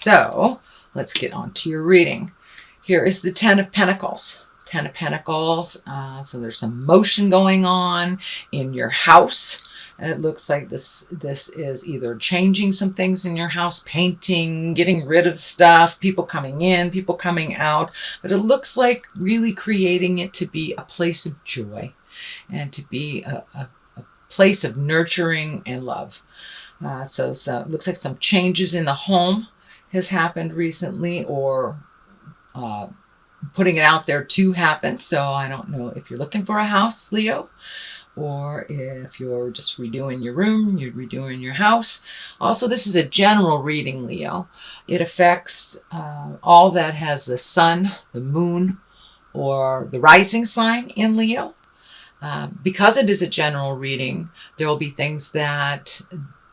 So let's get on to your reading. Here is the Ten of Pentacles. Ten of Pentacles. So there's some motion going on in your house. It looks like this is either changing some things in your house, painting, getting rid of stuff, people coming in, people coming out. But it looks like really creating it to be a place of joy and to be a place of nurturing and love. So it looks like some changes in the home has happened recently, or putting it out there to happen. So I don't know if you're looking for a house, Leo, or if you're just redoing your room, you're redoing your house. Also, this is a general reading, Leo. It affects all that has the sun, the moon, or the rising sign in Leo. Because it is a general reading, there will be things that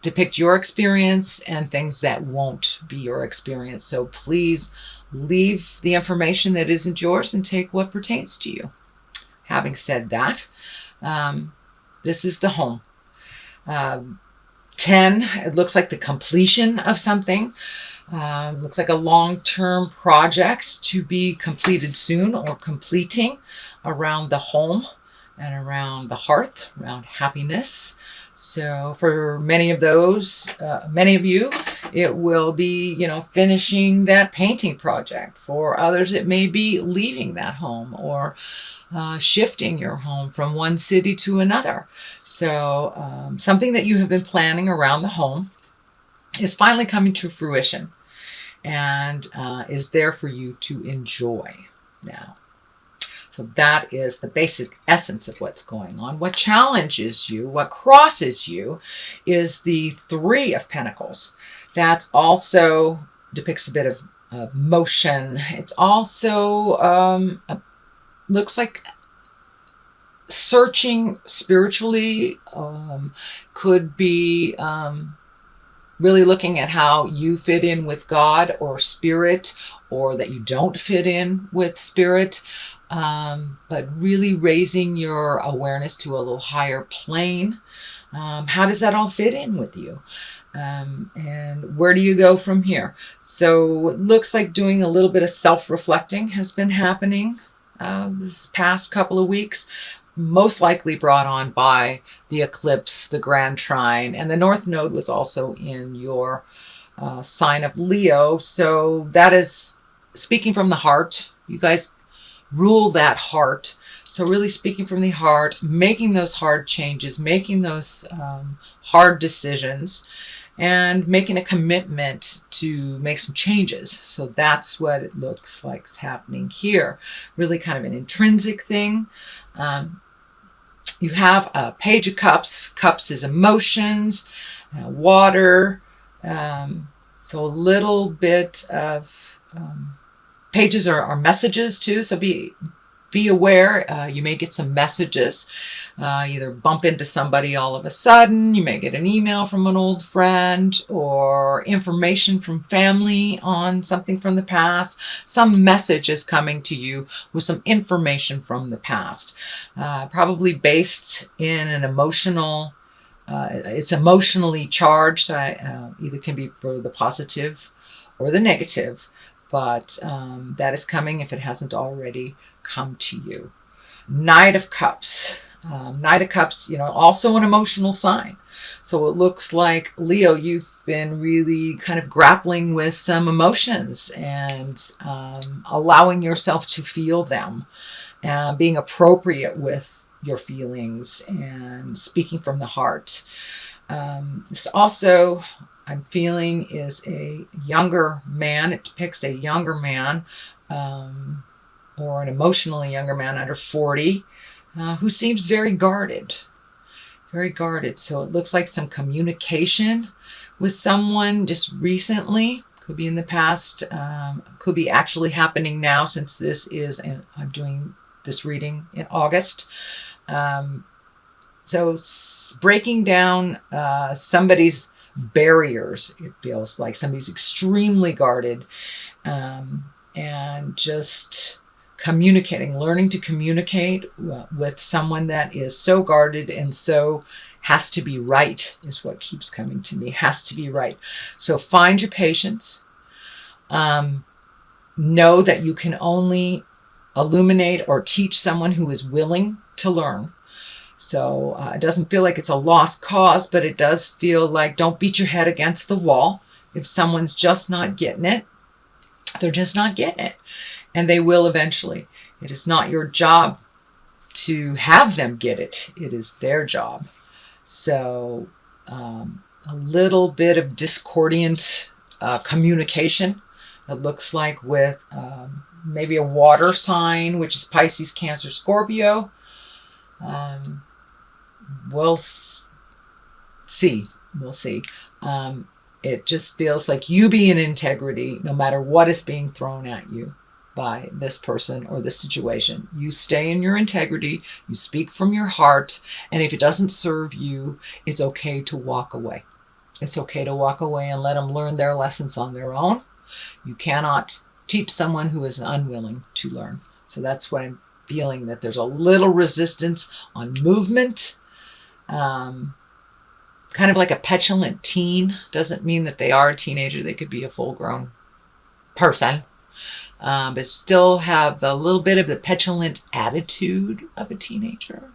depict your experience and things that won't be your experience. So please leave the information that isn't yours and take what pertains to you. Having said that, this is the home. 10, it looks like the completion of something. Looks like a long-term project to be completed soon, or completing around the home and around the hearth, around happiness. So for many of you, it will be, finishing that painting project. For others, it may be leaving that home, or shifting your home from one city to another. So something that you have been planning around the home is finally coming to fruition and is there for you to enjoy now. So that is the basic essence of what's going on. What challenges you, what crosses you, is the Three of Pentacles. That's also depicts a bit of motion. It's also looks like searching spiritually. Could be really looking at how you fit in with God or spirit, or that you don't fit in with spirit. But really raising your awareness to a little higher plane. How does that all fit in with you? And where do you go from here? So it looks like doing a little bit of self-reflecting has been happening this past couple of weeks, most likely brought on by the eclipse, the Grand Trine, and the North Node was also in your sign of Leo. So that is speaking from the heart. You guys rule that heart. So really speaking from the heart, making those hard changes, making those hard decisions, and making a commitment to make some changes. So that's what it looks like is happening here. Really kind of an intrinsic thing. You have a Page of Cups. Cups is emotions, water. So a little bit of pages are messages too, so be aware. You may get some messages, either bump into somebody all of a sudden, you may get an email from an old friend, or information from family on something from the past. Some message is coming to you with some information from the past, probably based in an emotional, it's emotionally charged, so either can be for the positive or the negative. But that is coming if it hasn't already come to you. Knight of Cups. Knight of Cups, also an emotional sign. So it looks like, Leo, you've been really kind of grappling with some emotions and allowing yourself to feel them, being appropriate with your feelings and speaking from the heart. This also, I'm feeling, is a younger man. It depicts a younger man, or an emotionally younger man under 40, who seems very guarded. Very guarded. So it looks like some communication with someone just recently. Could be in the past. Could be actually happening now, since this is, and I'm doing this reading in August. So breaking down somebody's barriers. It feels like somebody's extremely guarded, and just communicating, learning to communicate with someone that is so guarded and so has to be right, is what keeps coming to me. Has to be right. So find your patience. Know that you can only illuminate or teach someone who is willing to learn. So it doesn't feel like it's a lost cause, but it does feel like don't beat your head against the wall. If someone's just not getting it, they're just not getting it. And they will eventually. It is not your job to have them get it. It is their job. So a little bit of discordant communication, it looks like, with maybe a water sign, which is Pisces, Cancer, Scorpio. We'll see. We'll see. It just feels like you be in integrity no matter what is being thrown at you by this person or this situation. You stay in your integrity, you speak from your heart, and if it doesn't serve you, it's okay to walk away. It's okay to walk away and let them learn their lessons on their own. You cannot teach someone who is unwilling to learn. So that's what I'm feeling, that there's a little resistance on movement. Kind of like a petulant teen. Doesn't mean that they are a teenager. They could be a full-grown person. But still have a little bit of the petulant attitude of a teenager.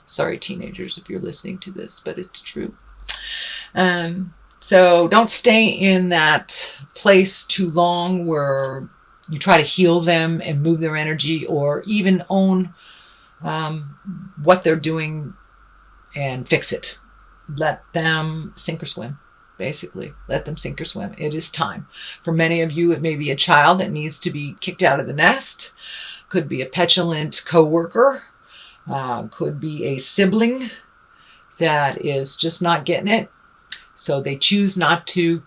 Sorry, teenagers, if you're listening to this, but it's true. So don't stay in that place too long where you try to heal them and move their energy, or even own what they're doing and fix it. Let them sink or swim. Basically, let them sink or swim. It is time. For many of you, it may be a child that needs to be kicked out of the nest. Could be a petulant coworker. Could be a sibling that is just not getting it. So they choose not to.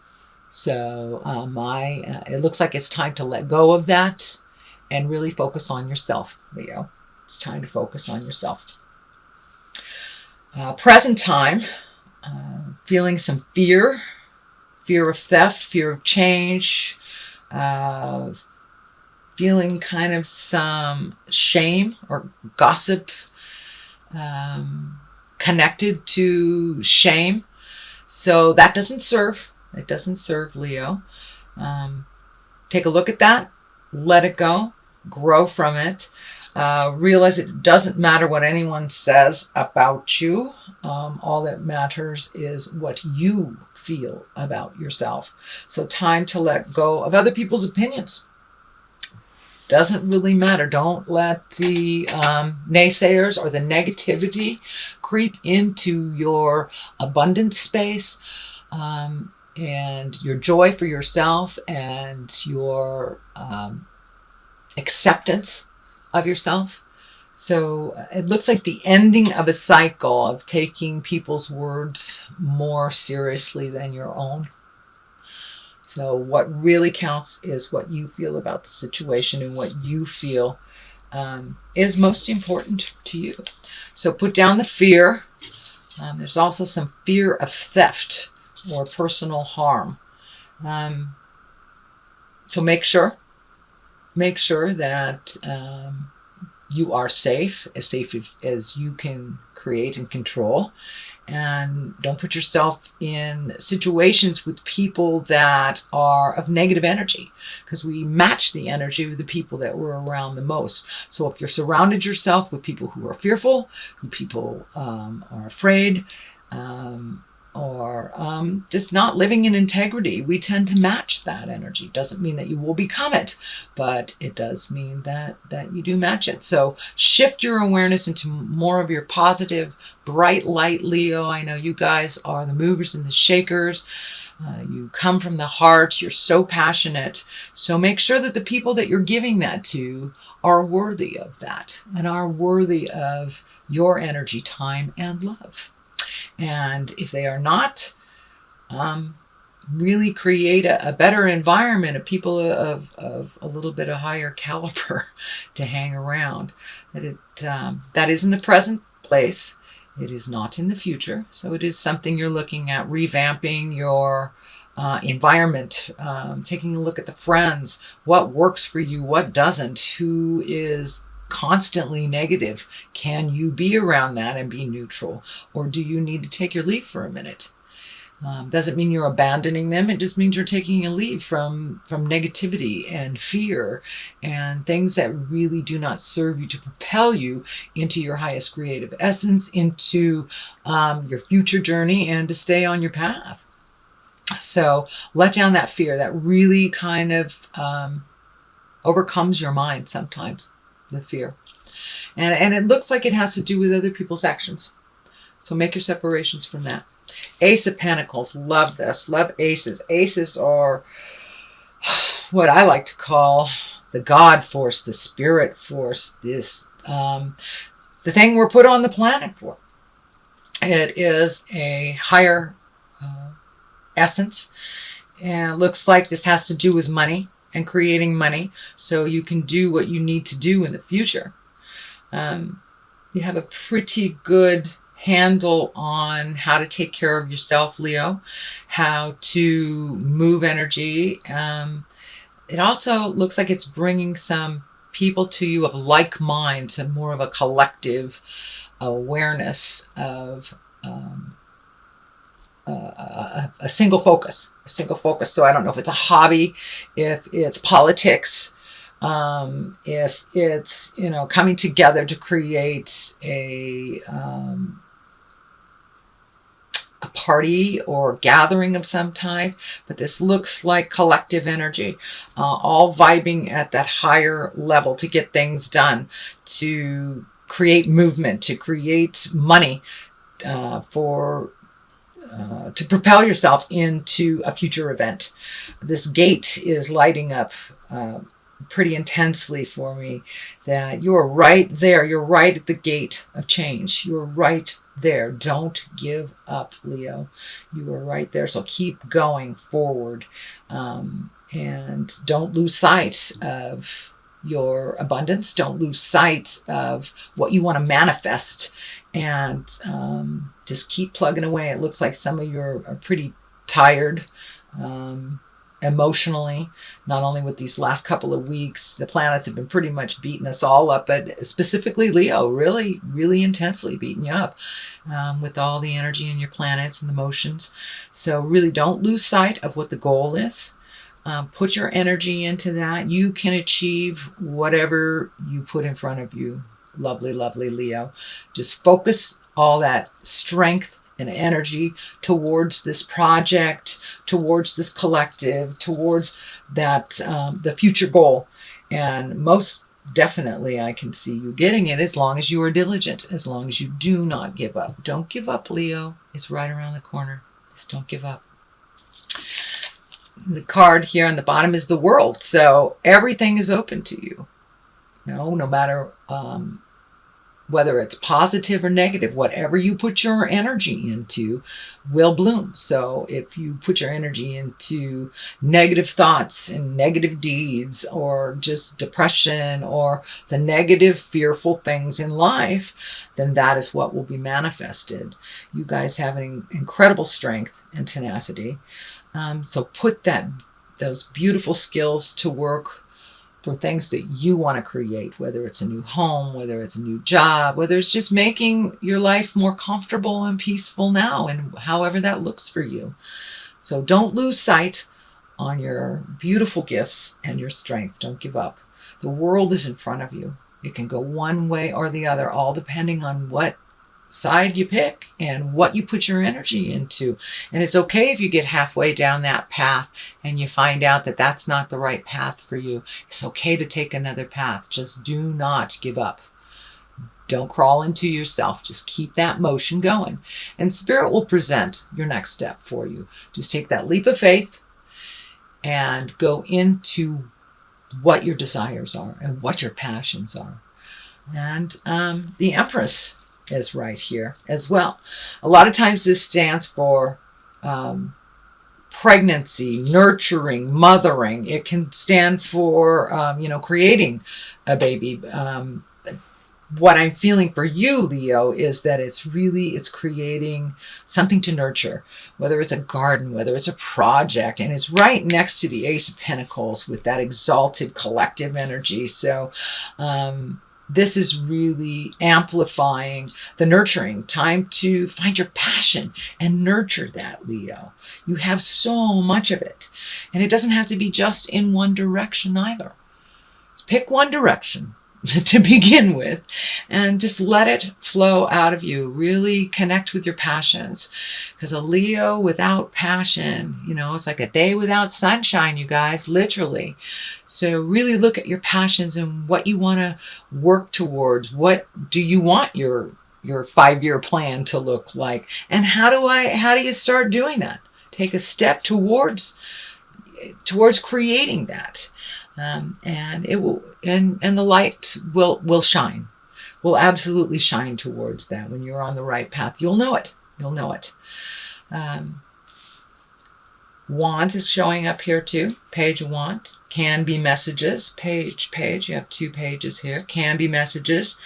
So it looks like it's time to let go of that and really focus on yourself, Leo. It's time to focus on yourself. Present time. Feeling some fear of theft, fear of change, feeling kind of some shame or gossip connected to shame. So that doesn't serve. It doesn't serve, Leo. Take a look at that. Let it go. Grow from it. Realize it doesn't matter what anyone says about you. All that matters is what you feel about yourself. So time to let go of other people's opinions. Doesn't really matter. Don't let the naysayers or the negativity creep into your abundance space and your joy for yourself and your acceptance of yourself. So it looks like the ending of a cycle of taking people's words more seriously than your own. So what really counts is what you feel about the situation and what you feel is most important to you. So put down the fear. There's also some fear of theft or personal harm. So make sure that you are safe as you can create and control. And don't put yourself in situations with people that are of negative energy, because we match the energy of the people that we're around the most. So if you're surrounded yourself with people who are fearful, who people are afraid, or just not living in integrity, we tend to match that energy. Doesn't mean that you will become it, but it does mean that you do match it. So shift your awareness into more of your positive, bright light, Leo. I know you guys are the movers and the shakers. You come from the heart. You're so passionate. So make sure that the people that you're giving that to are worthy of that and are worthy of your energy, time, and love. And if they are not, really create a better environment of people of a little bit of higher caliber to hang around. That is in the present place. It is not in the future. So it is something you're looking at, revamping your environment, taking a look at the friends, what works for you, what doesn't, who is constantly negative. Can you be around that and be neutral? Or do you need to take your leave for a minute? Doesn't mean you're abandoning them. It just means you're taking a leave from negativity and fear and things that really do not serve you to propel you into your highest creative essence, into your future journey, and to stay on your path. So let down that fear that really kind of overcomes your mind sometimes, the fear. And it looks like it has to do with other people's actions. So make your separations from that. Ace of Pentacles. Love this. Love aces. Aces are what I like to call the God force, the spirit force, this the thing we're put on the planet for. It is a higher essence. And it looks like this has to do with money and creating money so you can do what you need to do in the future. You have a pretty good handle on how to take care of yourself, Leo, how to move energy. It also looks like it's bringing some people to you of like minds and more of a collective awareness of a single focus. So I don't know if it's a hobby, if it's politics, if it's, coming together to create a party or gathering of some type, but this looks like collective energy, all vibing at that higher level to get things done, to create movement, to create money, to propel yourself into a future event. This gate is lighting up pretty intensely for me, that you're right there. You're right at the gate of change. You're right there. Don't give up, Leo. You are right there. So keep going forward, and don't lose sight of your abundance. Don't lose sight of what you want to manifest, and just keep plugging away. It looks like some of you are pretty tired emotionally, not only with these last couple of weeks. The planets have been pretty much beating us all up, but specifically Leo, really, really intensely beating you up with all the energy in your planets and the motions. So really don't lose sight of what the goal is. Put your energy into that. You can achieve whatever you put in front of you. Lovely, lovely Leo. Just focus all that strength and energy towards this project, towards this collective, towards that the future goal. And most definitely I can see you getting it as long as you are diligent, as long as you do not give up. Don't give up, Leo. It's right around the corner. Just don't give up. The card here on the bottom is the World. So everything is open to you. No matter whether it's positive or negative, whatever you put your energy into will bloom. So if you put your energy into negative thoughts and negative deeds, or just depression, or the negative, fearful things in life, then that is what will be manifested. You guys have an incredible strength and tenacity. So put those beautiful skills to work for things that you want to create, whether it's a new home, whether it's a new job, whether it's just making your life more comfortable and peaceful now, and however that looks for you. So don't lose sight on your beautiful gifts and your strength. Don't give up. The world is in front of you. It can go one way or the other, all depending on what side you pick and what you put your energy into. And it's okay if you get halfway down that path and you find out that that's not the right path for you. It's okay to take another path. Just do not give up. Don't crawl into yourself. Just keep that motion going. And Spirit will present your next step for you. Just take that leap of faith and go into what your desires are and what your passions are. And the Empress is right here as well. A lot of times this stands for pregnancy, nurturing, mothering. It can stand for, creating a baby. What I'm feeling for you, Leo, is that it's creating something to nurture, whether it's a garden, whether it's a project, and it's right next to the Ace of Pentacles with that exalted collective energy. So, this is really amplifying the nurturing. Time to find your passion and nurture that, Leo. You have so much of it. And it doesn't have to be just in one direction either. Pick one direction to begin with and just let it flow out of you. Really connect with your passions, because a Leo without passion, it's like a day without sunshine, you guys, literally. So really look at your passions and what you want to work towards. What do you want your 5-year plan to look like, and how do you start doing that? Take a step towards creating that. And it will, and the light will shine, will absolutely shine towards that. When you're on the right path, you'll know it. Wands is showing up here too. Page of Wands can be messages. Page. You have 2 pages here. Can be messages.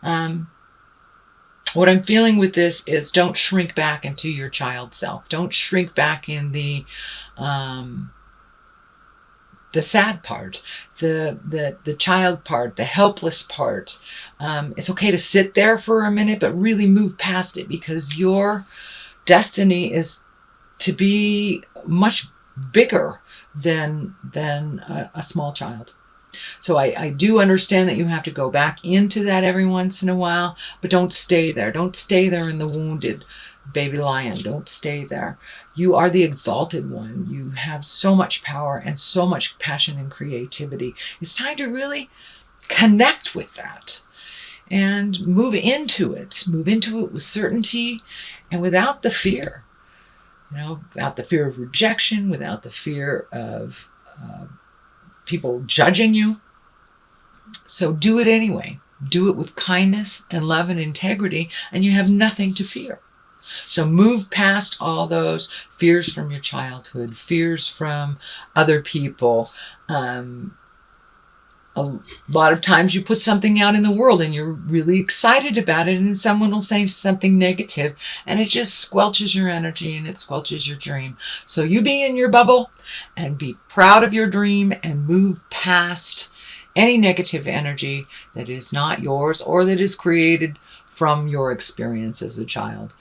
What I'm feeling with this is, don't shrink back into your child self. Don't shrink back in the sad part, the child part, the helpless part. It's okay to sit there for a minute, but really move past it, because your destiny is to be much bigger than a small child. So I do understand that you have to go back into that every once in a while, but don't stay there. Don't stay there in the wounded baby lion. Don't stay there. You are the exalted one. You have so much power and so much passion and creativity. It's time to really connect with that and move into it. Move into it with certainty and without the fear. Without the fear of rejection, without the fear of people judging you. So do it anyway. Do it with kindness and love and integrity, and you have nothing to fear. So move past all those fears from your childhood, fears from other people. A lot of times you put something out in the world and you're really excited about it, and then someone will say something negative and it just squelches your energy and it squelches your dream. So you be in your bubble and be proud of your dream and move past any negative energy that is not yours or that is created from your experience as a child.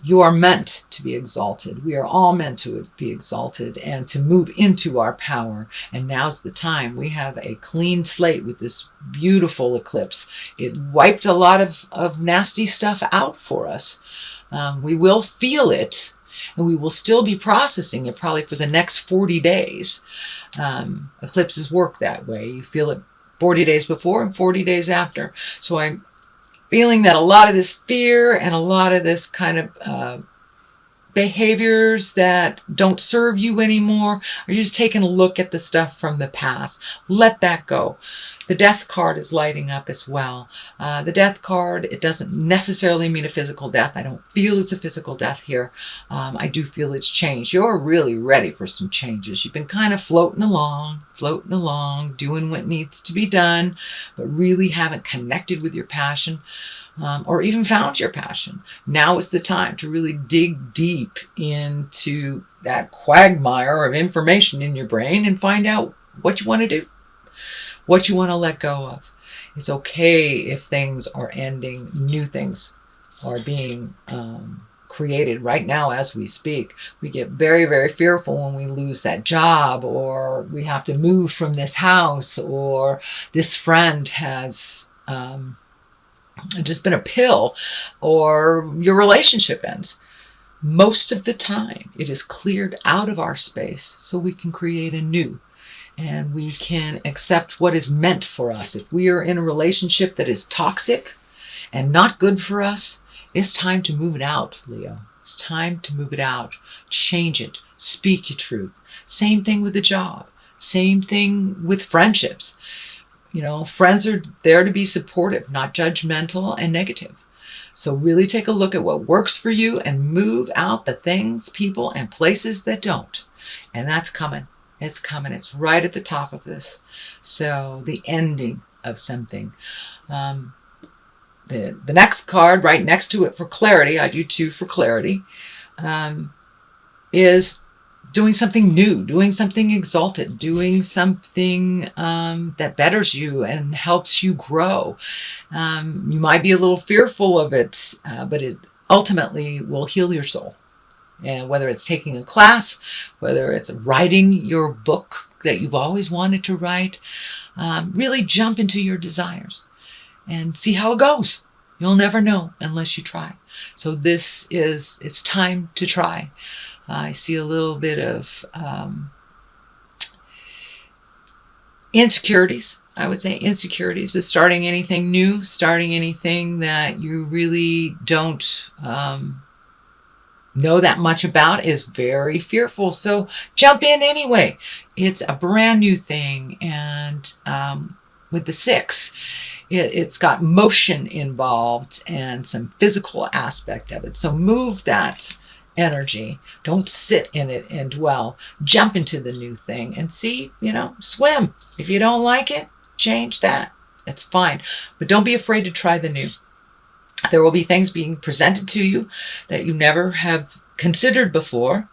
You are meant to be exalted. We are all meant to be exalted and to move into our power. And now's the time. We have a clean slate with this beautiful eclipse. It wiped a lot of nasty stuff out for us. We will feel it, and we will still be processing it probably for the next 40 days. Eclipses work that way. You feel it 40 days before and 40 days after. So I'm feeling that a lot of this fear and a lot of this kind of behaviors that don't serve you anymore, or you're just taking a look at the stuff from the past. Let that go. The death card is lighting up as well. The death card, it doesn't necessarily mean a physical death. I don't feel it's a physical death here. I do feel it's change. You're really ready for some changes. You've been kind of floating along, doing what needs to be done, but really haven't connected with your passion. Or even found your passion. Now is the time to really dig deep into that quagmire of information in your brain and find out what you want to do, what you want to let go of. It's okay if things are ending, new things are being created right now as we speak. We get very, very fearful when we lose that job, or we have to move from this house, or this friend has just been a pill, or your relationship ends. Most of the time, it is cleared out of our space so we can create a new, and we can accept what is meant for us. If we are in a relationship that is toxic and not good for us, it's time to move it out, Leo. It's time to move it out. Change it. Speak your truth. Same thing with the job. Same thing with friendships. Friends are there to be supportive, not judgmental and negative. So really take a look at what works for you and move out the things, people, and places that don't. And that's coming. It's coming. It's right at the top of this. So the ending of something. The next card right next to it for clarity, I do 2 for clarity, is doing something new, doing something exalted, doing something that betters you and helps you grow. You might be a little fearful of it, but it ultimately will heal your soul. And whether it's taking a class, whether it's writing your book that you've always wanted to write, really jump into your desires and see how it goes. You'll never know unless you try. So it's time to try. I see a little bit of insecurities, I would say insecurities, but starting anything new, starting anything that you really don't know that much about is very fearful. So jump in anyway. It's a brand new thing. And with the 6, it's got motion involved and some physical aspect of it. So move that energy. Don't sit in it and dwell. Jump into the new thing and see, swim. If you don't like it, change that. It's fine. But don't be afraid to try the new. There will be things being presented to you that you never have considered before.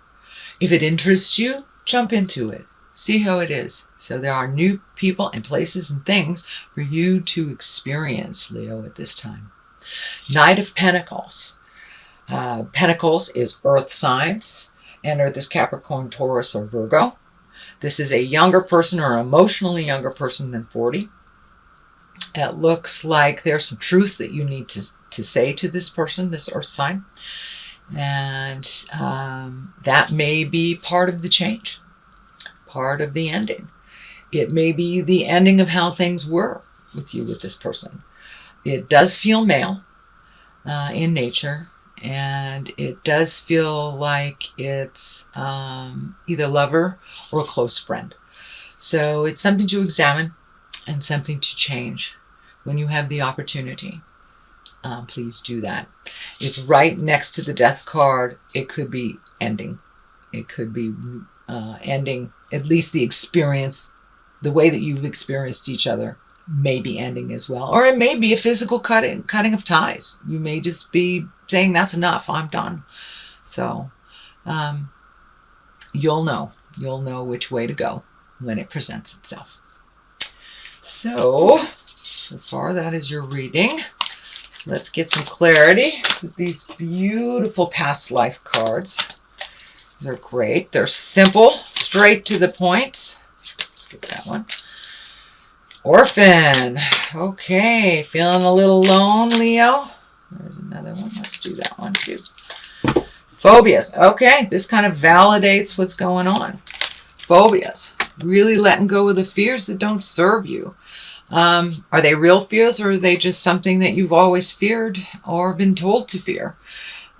If it interests you, jump into it. See how it is. So there are new people and places and things for you to experience, Leo, at this time. Knight of Pentacles. Pentacles is earth signs, and earth is Capricorn, Taurus, or Virgo. This is a younger person or emotionally younger person than 40. It looks like there's some truths that you need to say to this person, this earth sign. And that may be part of the change, part of the ending. It may be the ending of how things were with you with this person. It does feel male in nature, and it does feel like it's either lover or a close friend. So it's something to examine and something to change when you have the opportunity. Please do that. It's right next to the death card. It could be ending. It could be ending, at least the experience, the way that you've experienced each other may be ending as well. Or it may be a physical cutting of ties. You may just be saying, that's enough, I'm done. So you'll know which way to go when it presents itself. So far that is your reading. Let's get some clarity with these beautiful past life cards. They're great. They're simple, straight to the point. Let's get that one. Orphan. Okay, feeling a little alone, Leo? There's another one. Let's do that one too. Phobias. Okay, this kind of validates what's going on. Phobias. Really letting go of the fears that don't serve you. Are they real fears, or are they just something that you've always feared or been told to fear?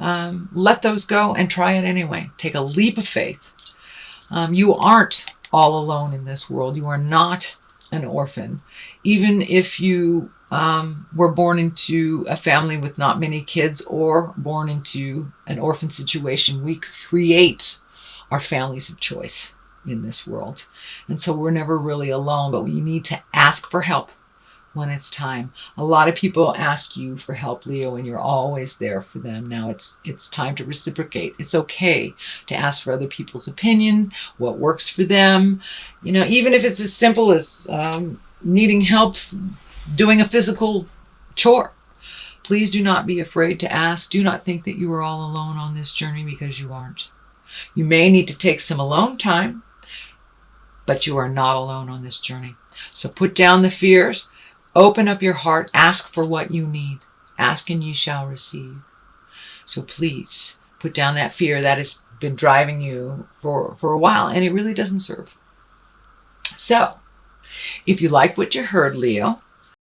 Let those go and try it anyway. Take a leap of faith. You aren't all alone in this world. You are not an orphan. Even if you were born into a family with not many kids or born into an orphan situation, we create our families of choice in this world. And so we're never really alone, but we need to ask for help when it's time. A lot of people ask you for help, Leo, and you're always there for them. Now it's time to reciprocate. It's okay to ask for other people's opinion, what works for them. Even if it's as simple as needing help doing a physical chore. Please do not be afraid to ask. Do not think that you are all alone on this journey, because you aren't. You may need to take some alone time, but you are not alone on this journey. So put down the fears, open up your heart, ask for what you need. Ask and you shall receive. So please put down that fear that has been driving you for a while, and it really doesn't serve. So if you like what you heard, Leo,